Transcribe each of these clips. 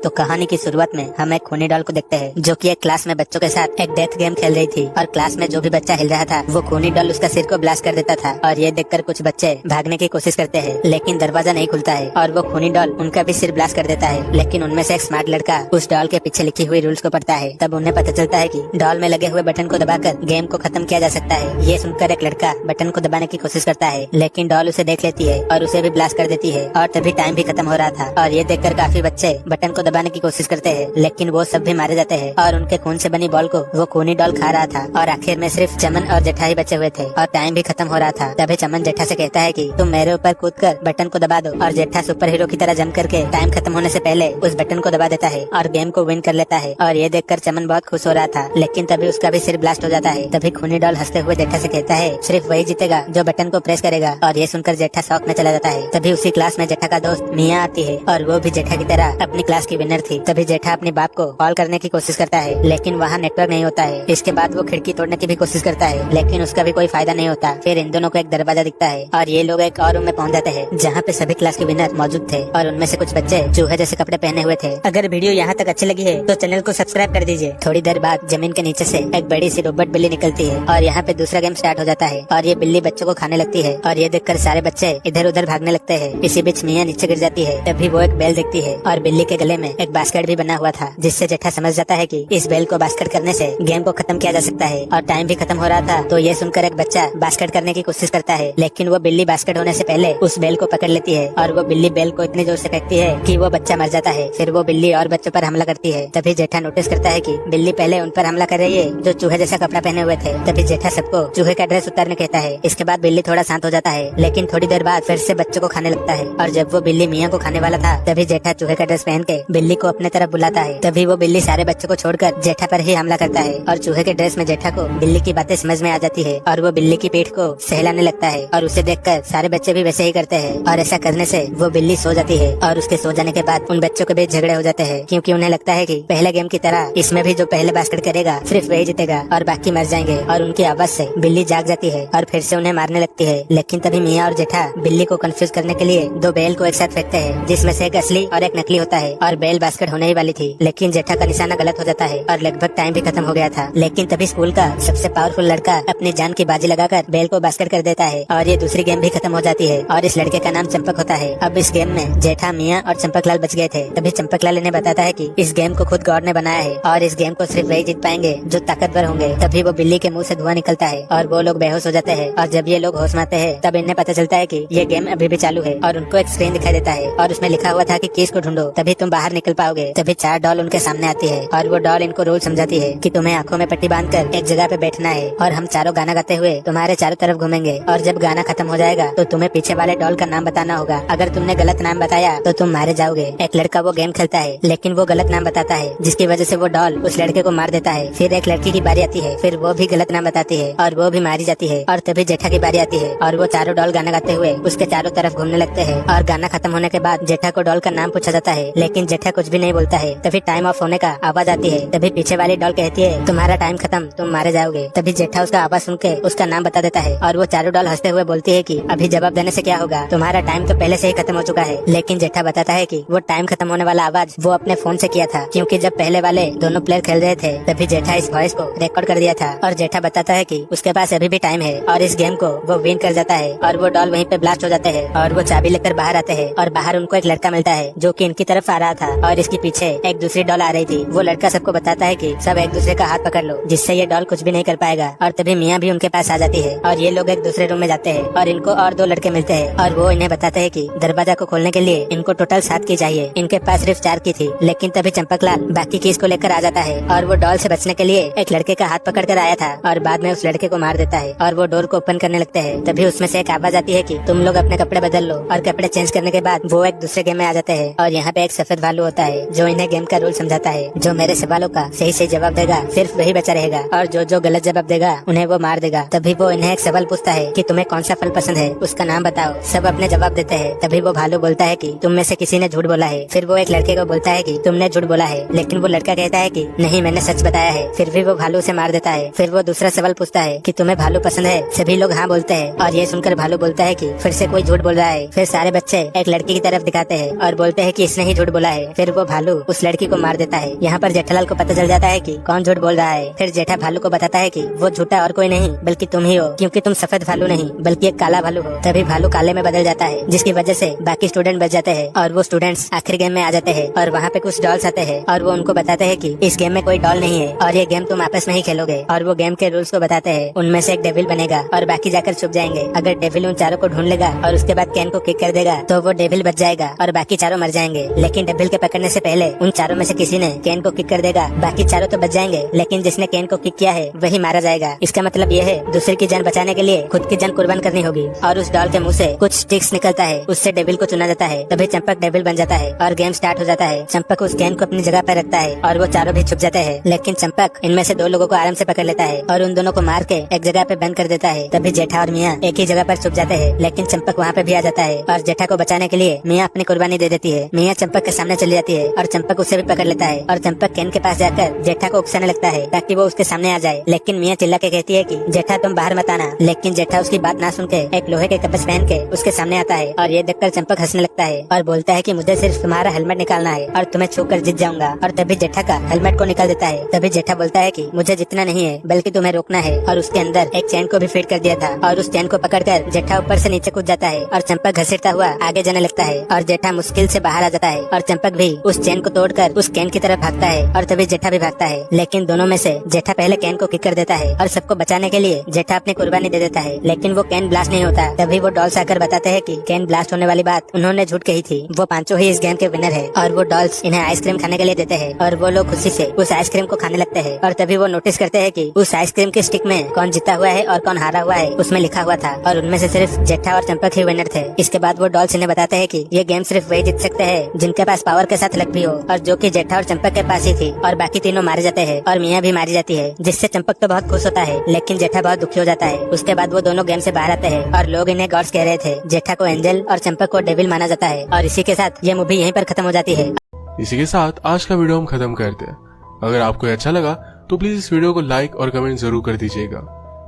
तो कहानी की शुरुआत में हम एक खूनी डॉल को देखते हैं जो कि एक क्लास में बच्चों के साथ एक डेथ गेम खेल रही थी और क्लास में जो भी बच्चा हिल रहा था वो खूनी डॉल उसका सिर को ब्लास्ट कर देता था। और ये देखकर कुछ बच्चे भागने की कोशिश करते हैं लेकिन दरवाजा नहीं खुलता है और वो खूनी डॉल उनका भी सिर ब्लास्ट कर देता है। लेकिन उनमें से एक स्मार्ट लड़का उस डॉल के पीछे लिखी हुई रूल्स को पढ़ता है। तब उन्हें पता चलता है कि डॉल में लगे हुए बटन को दबाकर गेम को खत्म किया जा सकता है। ये सुनकर एक लड़का बटन को दबाने की कोशिश करता है लेकिन डॉल उसे देख लेती है और उसे भी ब्लास्ट कर देती है और तभी टाइम भी खत्म हो रहा था। और ये देखकर काफी बच्चे बटन को दबाने की कोशिश करते हैं लेकिन वो सब भी मारे जाते हैं और उनके खून से बनी बॉल को वो खूनी डॉल खा रहा था। और आखिर में सिर्फ चमन और जेठा ही बचे हुए थे और टाइम भी खत्म हो रहा था। तभी चमन जेठा से कहता है कि तुम मेरे ऊपर कूदकर बटन को दबा दो और जेठा सुपर हीरो की तरह जम करके टाइम खत्म होने से पहले उस बटन को दबा देता है और गेम को विन कर लेता है। और ये देखकर चमन बहुत खुश हो रहा था लेकिन तभी उसका भी सिर ब्लास्ट हो जाता है। तभी खूनी डॉल हंसते हुए जेठा से कहता है सिर्फ वही जीतेगा जो बटन को प्रेस करेगा। और ये सुनकर जेठा शॉक में चला जाता है। तभी उसी क्लास में जेठा का दोस्त मिया आती है और वो भी जेठा की तरह अपनी क्लास की विनर थी। तभी जेठा अपने बाप को कॉल करने की कोशिश करता है लेकिन वहाँ नेटवर्क नहीं होता है। इसके बाद वो खिड़की तोड़ने की भी कोशिश करता है लेकिन उसका भी कोई फायदा नहीं होता। फिर इन दोनों को एक दरवाजा दिखता है और ये लोग एक और रूम में पहुँच जाते हैं जहाँ पे सभी क्लास के विनर मौजूद थे और उनमें से कुछ बच्चे चूहे जैसे कपड़े पहने हुए थे। अगर वीडियो यहाँ तक अच्छी लगी है तो चैनल को सब्सक्राइब कर दीजिए। थोड़ी देर बाद जमीन के नीचे से एक बड़ी सी रोबोट बिल्ली निकलती है और यहाँ पे दूसरा गेम स्टार्ट हो जाता है और ये बिल्ली बच्चों को खाने लगती है और ये देखकर सारे बच्चे इधर उधर भागने लगते हैं। इसी बीच मियाँ नीचे गिर जाती है। तभी वो एक बेल देखती है और बिल्ली के गले में एक बास्केट भी बना हुआ था जिससे जेठा समझ जाता है कि इस बेल को बास्केट करने से गेम को खत्म किया जा सकता है। और टाइम भी खत्म हो रहा था तो ये सुनकर एक बच्चा बास्केट करने की कोशिश करता है लेकिन वो बिल्ली बास्केट होने से पहले उस बेल को पकड़ लेती है और वो बिल्ली बेल को इतनी जोर से फेंकती है कि वो बच्चा मर जाता है। फिर वो बिल्ली और बच्चों पर हमला करती है। तभी जेठा नोटिस करता है कि बिल्ली पहले उन पर हमला कर रही है जो चूहे जैसा कपड़ा पहने हुए थे। तभी जेठा सबको चूहे का ड्रेस उतारने कहता है। इसके बाद बिल्ली थोड़ा शांत हो जाता है लेकिन थोड़ी देर बाद फिर से बच्चों को खाने लगता है। और जब वो बिल्ली मियाँ को खाने वाला था तभी जेठा चूहे का ड्रेस पहन के बिल्ली को अपने तरफ बुलाता है। तभी वो बिल्ली सारे बच्चों को छोड़कर जेठा पर ही हमला करता है और चूहे के ड्रेस में जेठा को बिल्ली की बातें समझ में आ जाती है और वो बिल्ली की पीठ को सहलाने लगता है और उसे देखकर सारे बच्चे भी वैसे ही करते हैं। और ऐसा करने से वो बिल्ली सो जाती है और उसके सो जाने के बाद उन बच्चों के बीच झगड़े हो जाते हैं क्योंकि उन्हें लगता है कि पहले गेम की तरह इसमें भी जो पहले बास्केट करेगा सिर्फ वही जीतेगा और बाकी मर जाएंगे। और उनकी आवाज से बिल्ली जाग जाती है और फिर से उन्हें मारने लगती है। लेकिन तभी मियाँ और जेठा बिल्ली को कंफ्यूज करने के लिए दो बेल को एक साथ फेंकते हैं जिसमें से एक असली और एक नकली होता है और बेल बास्केट होने ही वाली थी लेकिन जेठा का निशाना गलत हो जाता है और लगभग टाइम भी खत्म हो गया था। लेकिन तभी स्कूल का सबसे पावरफुल लड़का अपनी जान की बाजी लगाकर बेल को बास्केट कर देता है और ये दूसरी गेम भी खत्म हो जाती है और इस लड़के का नाम चंपक होता है। अब इस गेम में जेठा मियाँ और चंपकलाल बच गए थे। तभी चंपकलाल इन्हें बताता है कि इस गेम को खुद गॉड ने बनाया है और इस गेम को सिर्फ वही जीत पाएंगे जो ताकतवर होंगे। तभी वो बिल्ली के मुंह से धुआं निकलता है और वो लोग बेहोश हो जाते हैं। और जब ये लोग होश में आते हैं तब इन्हें पता चलता है कि ये गेम अभी भी चालू है और उनको एक स्क्रीन दिखाई देता है और उसमें लिखा हुआ था कि कीज को ढूंढो तभी तुम बाहर निकल पाओगे। तभी चार डॉल उनके सामने आती है और वो डॉल इनको रूल समझाती है कि तुम्हें आंखों में पट्टी बांधकर एक जगह पे बैठना है और हम चारों गाना गाते हुए तुम्हारे चारों तरफ घूमेंगे और जब गाना खत्म हो जाएगा तो तुम्हें पीछे वाले डॉल का नाम बताना होगा। अगर तुमने गलत नाम बताया तो तुम मारे जाओगे। एक लड़का वो गेम खेलता है लेकिन वो गलत नाम बताता है जिसकी वजह से वो डॉल उस लड़के को मार देता है। फिर एक लड़की की बारी आती है फिर वो भी गलत नाम बताती है और वो भी मारी जाती है। और तभी जेठा की बारी आती है और वो चारों डॉल गाना गाते हुए उसके चारों तरफ घूमने लगते हैं। और गाना खत्म होने के बाद जेठा को डॉल का नाम पूछा जाता है लेकिन जेठा कुछ भी नहीं बोलता है। तभी टाइम ऑफ होने का आवाज आती है। तभी पीछे वाली डॉल कहती है तुम्हारा टाइम खत्म, तुम मारे जाओगे। तभी जेठा उसका आवाज सुन के उसका नाम बता देता है और वो चारों डॉल हंसते हुए बोलती है कि अभी जवाब देने से क्या होगा, तुम्हारा टाइम तो पहले से ही खत्म हो चुका है। लेकिन जेठा बताता है कि वो टाइम खत्म होने वाला आवाज वो अपने फोन से किया था क्योंकि जब पहले वाले दोनों प्लेयर खेल रहे थे तभी जेठा इस वॉइस को रिकॉर्ड कर दिया था। और जेठा बताता है कि उसके पास अभी भी टाइम है और इस गेम को वो विन कर जाता है और वो डॉल वहीं पे ब्लास्ट हो जाते हैं और वो चाबी लेकर बाहर आते हैं और बाहर उनको एक लड़का मिलता है जो कि इनकी तरफ आ रहा था और इसके पीछे एक दूसरी डॉल आ रही थी। वो लड़का सबको बताता है कि सब एक दूसरे का हाथ पकड़ लो जिससे ये डॉल कुछ भी नहीं कर पाएगा। और तभी मियाँ भी उनके पास आ जाती है और ये लोग एक दूसरे रूम में जाते हैं और इनको और दो लड़के मिलते हैं और वो इन्हें बताते हैं कि दरवाजा को खोलने के लिए इनको टोटल 7 की चाहिए। इनके पास सिर्फ 4 की थी। लेकिन तभी चंपकलाल बाकी कीज को लेकर आ जाता है और वो डॉल से बचने के लिए एक लड़के का हाथ पकड़ कर आया था और बाद में उस लड़के को मार देता है और वो डोर को ओपन करने लगते हैं। तभी उसमें से एक आवाज आती है कि तुम लोग अपने कपड़े बदल लो। और कपड़े चेंज करने के बाद वो एक दूसरे गेम में आ जाते हैं और यहाँ पे एक सफेद भालू होता है जो इन्हें गेम का रूल समझाता है। जो मेरे सवालों का सही सही जवाब देगा सिर्फ वही बचा रहेगा और जो गलत जवाब देगा उन्हें वो मार देगा। तभी वो इन्हें एक सवाल पूछता है कि तुम्हें कौन सा फल पसंद है, उसका नाम बताओ। सब अपने जवाब देते हैं। तभी वो भालू बोलता है कि तुम में से किसी ने झूठ बोला है। फिर वो एक लड़के को बोलता है कि तुमने झूठ बोला है। लेकिन वो लड़का कहता है कि नहीं, मैंने सच बताया है। फिर भी वो भालू से मार देता है। फिर वो दूसरा सवाल पूछता है कि तुम्हें भालू पसंद है। सभी लोग हाँ बोलते हैं और ये सुनकर भालू बोलता है कि फिर से कोई झूठ बोल रहा है। फिर सारे बच्चे एक लड़की की तरफ दिखाते हैं और बोलते हैं कि इसने ही झूठ बोला है। फिर वो भालू उस लड़की को मार देता है। यहाँ पर जेठालाल को पता चल जाता है कि कौन झूठ बोल रहा है। फिर जेठा भालू को बताता है कि वो झूठा और कोई नहीं बल्कि तुम ही हो, क्योंकि तुम सफेद भालू नहीं बल्कि एक काला भालू हो। तभी भालू काले में बदल जाता है, जिसकी वजह से बाकी स्टूडेंट बच जाते हैं और वो स्टूडेंट्स आखिरी गेम में आ जाते हैं। और वहाँ पे कुछ डॉल्स आते हैं और वो उनको बताते हैं कि इस गेम में कोई डॉल नहीं है और ये गेम तुम आपस में ही खेलोगे। और वो गेम के रूल्स को बताते हैं। उनमें से एक डेविल बनेगा और बाकी जाकर छुप जाएंगे। अगर डेविल उन चारों को ढूंढ लेगा और उसके बाद कैन को किक कर देगा तो वो डेविल बच जाएगा और बाकी चारों मर जाएंगे। लेकिन डेविल के पकड़ने से पहले उन चारों में से किसी ने कैन को किक कर देगा। बाकी चारों तो बच जाएंगे, लेकिन जिसने कैन को किक किया है वही मारा जाएगा। इसका मतलब ये है दूसरे की जान बचाने के लिए खुद की जान कुर्बान करनी होगी। और उस डॉल के मुंह से कुछ स्टिक्स निकलता है, उससे डेविल को चुना जाता है। तभी चंपक डेविल बन जाता है और गेम स्टार्ट हो जाता है। चंपक उस कैन को अपनी जगह पर रखता है और वो चारों भी छुप जाते हैं। लेकिन चंपक इनमें से 2 लोगों को आराम से पकड़ लेता है और उन दोनों को मार के एक जगह पे बंद कर देता है। तभी जेठा और मियाँ एक ही जगह पर छुप जाते हैं, लेकिन चंपक वहाँ पे भी आ जाता है और जेठा को बचाने के लिए मियाँ अपनी कुर्बानी दे देती है। मियाँ चंपक के सामने चली जाती है और चंपक उसे भी पकड़ लेता है और चंपक कैन के पास जाकर जेठा को उकसाने लगता है ताकि वो उसके सामने आ जाए। लेकिन मियाँ चिल्ला के कहती है कि जेठा तुम बाहर मत आना। लेकिन जेठा उसकी बात ना सुन के एक लोहे के कवच पहन के उसके सामने आता है और ये देखकर चंपक हंसने लगता है और बोलता है कि मुझे सिर्फ तुम्हारा हेलमेट निकालना है और तुम्हें छूकर जीत जाऊंगा। और तभी जेठा का हेलमेट को निकाल देता है। तभी जेठा बोलता है कि मुझे जीतना नहीं है बल्कि तुम्हें रोकना है, और उसके अंदर एक चैन को भी फिट कर दिया था। और उस चैन को पकड़कर जेठा ऊपर से नीचे कूद जाता है और चंपक घसीटता हुआ आगे जाने लगता है और जेठा मुश्किल से बाहर आ जाता है और चंपक भी उस चैन को तोड़कर उस कैन की तरफ भागता है और तभी जेठा भी भागता है। लेकिन दोनों में से जेठा पहले कैन को किक कर देता है और सबको बचाने के लिए जेठा अपनी कुर्बानी दे देता है। लेकिन वो कैन ब्लास्ट नहीं होता। तभी वो डॉल्स आकर बताते हैं कि कैन ब्लास्ट होने वाली बात उन्होंने झूठ कही थी। वो पांचों ही इस गेम के विनर है और वो डॉल्स इन्हें आइसक्रीम खाने के लिए देते हैं और वो लोग खुशी से उस आइसक्रीम को खाने लगते हैं। और तभी वो नोटिस करते हैं कि उस आइसक्रीम के स्टिक में कौन जीता हुआ है और कौन हारा हुआ है उसमें लिखा हुआ था और उनमें से सिर्फ जेठा और चंपक ही विनर थे। इसके बाद वो डॉल्स इन्हें बताते हैं कि ये गेम सिर्फ वही जीत सकते हैं जिनके पास पावर के साथ लक भी हो, और जो कि जेठा और चंपक के पास ही थी। और बाकी तीनों मारे जाते हैं और मियाँ भी मारी जाती है, जिससे चंपक तो बहुत खुश होता है लेकिन जेठा बहुत दुखी हो जाता है। उसके बाद वो दोनों गेम से बाहर आते हैं और लोग इन्हें गॉड्स कह रहे थे। जेठा को एंजल और चंपक को डेविल माना जाता है। और इसी के साथ ये मूवी यहीं पर खत्म हो जाती है। इसी के साथ आज का वीडियो हम खत्म करते हैं। अगर आपको अच्छा लगा तो प्लीज इस वीडियो को लाइक और कमेंट जरूर कर दीजिएगा।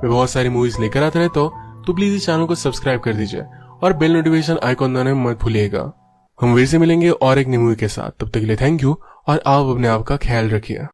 मैं बहुत सारी मूवीज लेकर आता रहता हूँ, तो प्लीज इस चैनल को सब्सक्राइब कर दीजिए और बेल नोटिफिकेशन आइकॉन दबाना मत भूलिएगा। हम फिर से मिलेंगे और एक नई मूवी के साथ। तब तक के लिए थैंक यू और आप अपने आप का ख्याल रखिए।